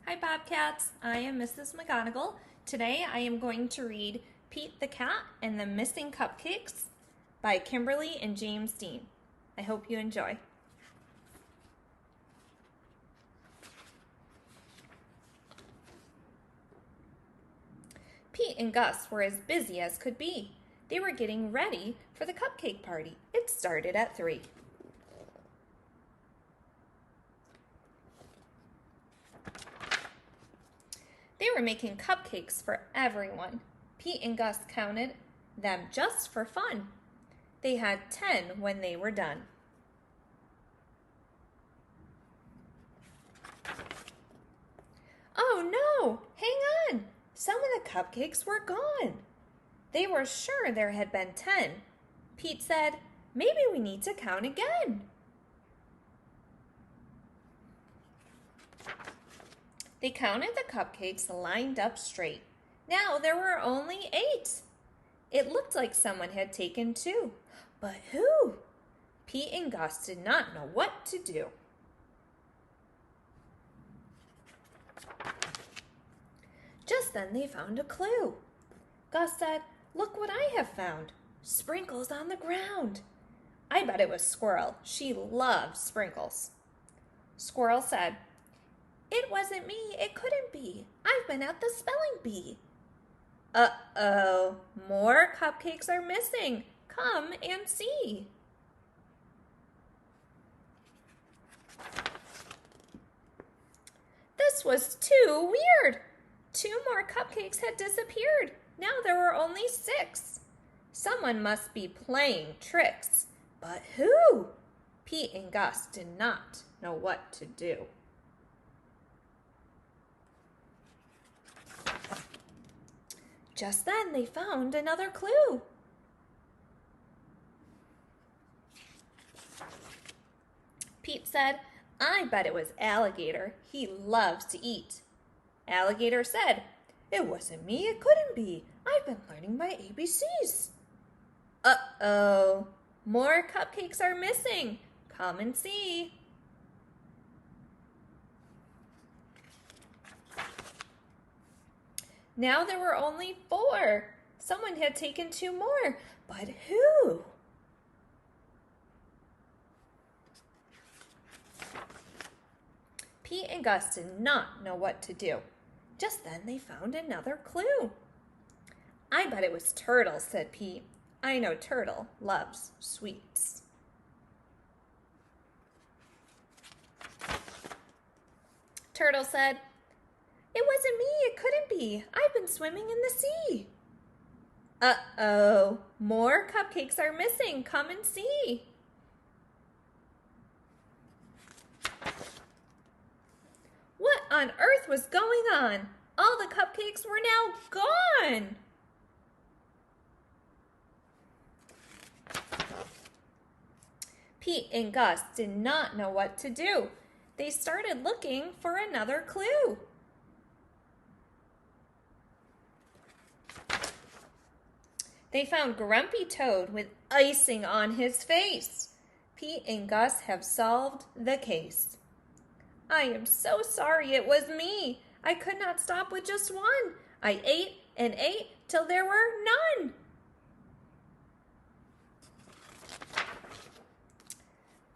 Hi Bobcats, I am Mrs. McGonagall. Today I am going to read Pete the Cat and the Missing Cupcakes by Kimberly and James Dean. I hope you enjoy. Pete and Gus were as busy as could be. They were getting ready for the cupcake party. It started at 3. They were making cupcakes for everyone. Pete and Gus counted them just for fun. They had 10 when they were done. Oh no, hang on. Some of the cupcakes were gone. They were sure there had been 10. Pete said, maybe we need to count again. They counted the cupcakes lined up straight. Now there were only 8. It looked like someone had taken 2. But who? Pete and Gus did not know what to do. Just then they found a clue. Gus said, "Look what I have found. Sprinkles on the ground." I bet it was Squirrel. She loves sprinkles. Squirrel said, "It wasn't me. It couldn't be. I've been at the spelling bee." Uh-oh. More cupcakes are missing. Come and see. This was too weird. 2 more cupcakes had disappeared. Now there were only 6. Someone must be playing tricks. But who? Pete and Gus did not know what to do. Just then they found another clue. Pete said, "I bet it was Alligator. He loves to eat." Alligator said, "It wasn't me. It couldn't be. I've been learning my ABCs." Uh-oh. More cupcakes are missing. Come and see. Now there were only 4. Someone had taken 2 more. But who? Pete and Gus did not know what to do. Just then they found another clue. I bet it was Turtle, said Pete. I know Turtle loves sweets. Turtle said, "It wasn't me. It couldn't be. I've been swimming in the sea." Uh-oh. More cupcakes are missing. Come and see. What on earth was going on? All the cupcakes were now gone. Pete and Gus did not know what to do. They started looking for another clue. They found Grumpy Toad with icing on his face. Pete and Gus have solved the case. I am so sorry it was me. I could not stop with just one. I ate and ate till there were none.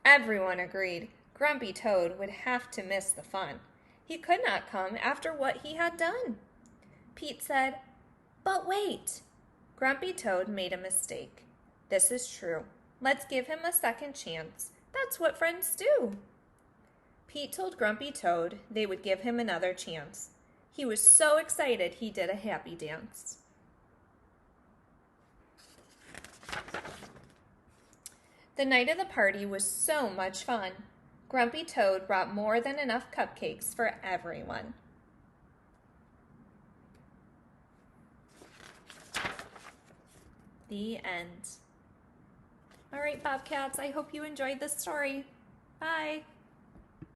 Everyone agreed. Grumpy Toad would have to miss the fun. He could not come after what he had done. Pete said, "But wait." Grumpy Toad made a mistake. This is true. Let's give him a second chance. That's what friends do. Pete told Grumpy Toad they would give him another chance. He was so excited he did a happy dance. The night of the party was so much fun. Grumpy Toad brought more than enough cupcakes for everyone. The end. All right, Bobcats, I hope you enjoyed this story. Bye.